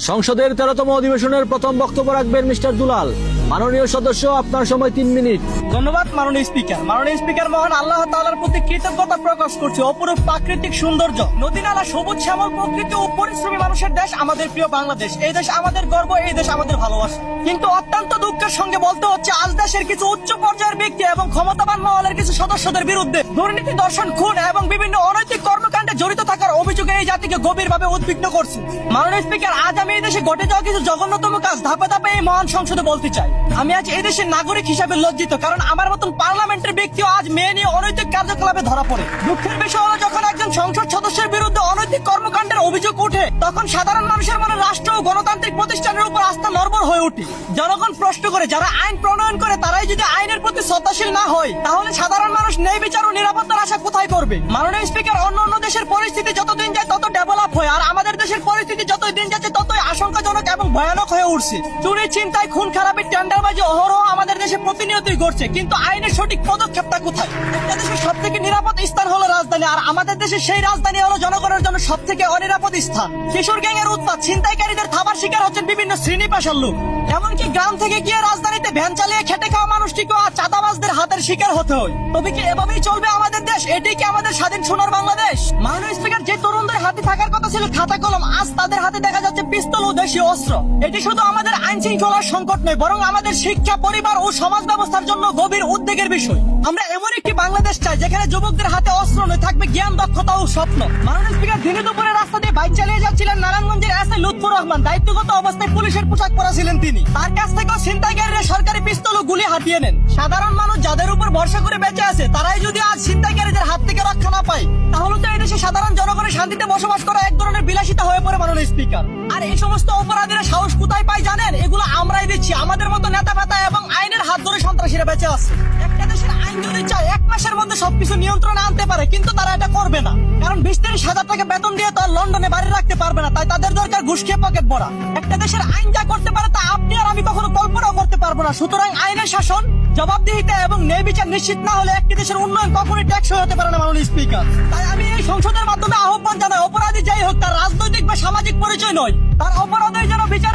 সংসদের 13তম অধিবেশনের প্রথম বক্তব্য রাখবেন মিস্টার দুলাল। মাননীয় সদস্য, আপনার সময় 3 মিনিট। ধন্যবাদ মাননীয় স্পিকার। মাননীয় স্পিকার, মহান আল্লাহ তাআলার প্রতি কৃতজ্ঞতা প্রকাশ করছি। অপরূপ প্রাকৃতিক সৌন্দর্য, নদী নালা, সবুজ শ্যামল প্রকৃতি ও পরিশ্রমী মানুষের দেশ আমাদের প্রিয় বাংলাদেশ। এই দেশ আমাদের গর্ব, এই দেশ আমাদের ভালোবাসা। কিন্তু অত্যন্ত দুঃখের সঙ্গে বলতে হচ্ছে, আজ দেশের কিছু উচ্চ পর্যায়ের ব্যক্তি এবং ক্ষমতাবান মহলের কিছু সদস্যদের বিরুদ্ধে দুর্নীতি, দর্শন, খুন এবং বিভিন্ন অনৈতিক কর্মকাণ্ডে জড়িত থাকার অভিযোগে এই জাতিকে গভীরভাবে উদ্বিগ্ন করছে। মাননীয় স্পিকার, আজ আমি এই দেশে ঘটে যাওয়া কিছু জঘন্যতম কাজ ধাপে ধাপে এই মহান সংসদে বলতে চাই। আমি আজ এই দেশের নাগরিক হিসাবে লজ্জিত, কারণ আমার মতন পার্লামেন্টের ব্যক্তিও আজ মেয়ে নিয়ে অনৈতিক কার্যকলাপে ধরা পড়ে। দুঃখের বিষয় হলো, যখন একজন সংসদ সদস্যের বিরুদ্ধে অনৈতিক কর্মকাণ্ডের অভিযোগ ওঠে, তখন সাধারণ মানুষের মনে রাষ্ট্র ও গণতান্ত্রিক প্রতিষ্ঠানের উপর আস্থা নড়বড় হয়ে ওঠে। জনগণ প্রশ্ন করে, যারা আইন প্রণয়ন করে তারাই যদি আইনের প্রতি শ্রদ্ধাশীল না হয়, তাহলে সাধারণ মানুষ ন্যায় বিচার ও নিরাপত্তার আশা কোথায় করবে? মাননীয় স্পিকার, অন্য দেশের পরিস্থিতি যতদিন যায় তত ডেভেলপ হয়, আর আমাদের দেশের পরিস্থিতি যতই দিন যাচ্ছে ততই আশঙ্কাজনক এবং ভয়ানক হয়ে উঠছে। চুরি, ছিনতাই, খুন খারাপি, টেন্ডারবাজি অহরহ আমাদের দেশে প্রতিনিয়তই ঘটছে, কিন্তু আইনের সঠিক পদক্ষেপটা কোথায়? একটা দেশের সব থেকে নিরাপদ স্থান হলো রাজধানী, আর আমাদের দেশের সেই রাজধানী হলো জনগণের জন্য সব থেকে অনিরাপদ স্থান। কিশোর গ্যাংয়ের উৎপাত, ছিনতাইকারীদের থাবার শিকার হচ্ছেন বিভিন্ন শ্রেণী পেশার লোক। এমনকি গ্রাম থেকে গিয়ে রাজধানীতে ভ্যান চালিয়ে খেটে খাওয়া মানুষটিকেও আর চাঁদাবাজদের হাতের শিকার হতে হয়। তবে কি এভাবেই চলবে আমাদের দেশ? এটাই কি আমাদের স্বাধীন সোনার বাংলাদেশ? মাননীয় স্পিকার, যে তরুণদের হাতে থাকার কথা ছিল খাতা কলম, আজ তাদের হাতে দেখা যাচ্ছে পিস্তল ও দেশীয় অস্ত্র। এটি শুধু আমাদের আইন শৃঙ্খলার সংকট নয়, বরং আমাদের শিক্ষা, পরিবার ও সমাজ ব্যবস্থার জন্য গভীর উদ্বেগের বিষয়। আমরা এমন একটি বাংলাদেশ চাই যেখানে যুবকদের হাতে অস্ত্র নয়, থাকবে জ্ঞান, দক্ষতা ও স্বপ্ন। মাননীয় স্পিকার, দিনে দুপুরে রাস্তা দিয়ে বাইক চালিয়ে যাচ্ছিলেন নারায়ণগঞ্জের এসআই লুৎফুর রহমান। দায়িত্বগত অবস্থায় পুলিশের পোশাক পরা ছিলেন তিনি। তার কাছ থেকেও ছিনতাইকারীরা সরকারি পিস্তল ও গুলি হাতিয়ে নেন। সাধারণ মানুষ যাদের উপর ভরসা করে বেঁচে আছে, তারাই যদি আজ ছিনতাইকারীদের হাত থেকে রক্ষা না পায়, তাহলে তো এই দেশে সাধারণ জনগণের শান্তিতে বসবাস করা এক ধরনের বিলাসিতা হয়ে পড়ে। মাননীয় স্পিকার, আর এই সমস্ত অপরাধীরা সাহস কোথায় পায় জানেন? এগুলো আমরাই দিচ্ছি। আমাদের মতো নেতা ফেতা এবং আইনের হাত ধরে সন্ত্রাসীরা বেঁচে আছে। একটা দেশের আইন যদি চায় 1 মাসের মধ্যে সবকিছু নিয়ন্ত্রণে আনতে পারে, কিন্তু তারা এটা করবে না, কারণ 20-30 হাজার টাকা বেতন দিয়ে তো আর লন্ডনে বাড়ি রাখতে পারবে না। তাই তাদের দরকার ঘুষ খেয়ে পকেট ভরা। একটা দেশের আইন যা করতে পারে তা আপনি আর আমি কখনো কল্পনাও করতে পারবো না। সুতরাং আইনের শাসন, জবাবদিহিতা এবং ন্যায় বিচার নিশ্চিত না হলে একটি দেশের উন্নয়ন কখনোই টেকসই হতে পারে না। মাননীয় স্পিকার, তাই আমি এই সংসদের মাধ্যমে আহ্বান জানাই, অপরাধী যাই হোক, তার রাজনৈতিক বা সামাজিক পরিচয় নয়, তার অপরাধের যেন বিচার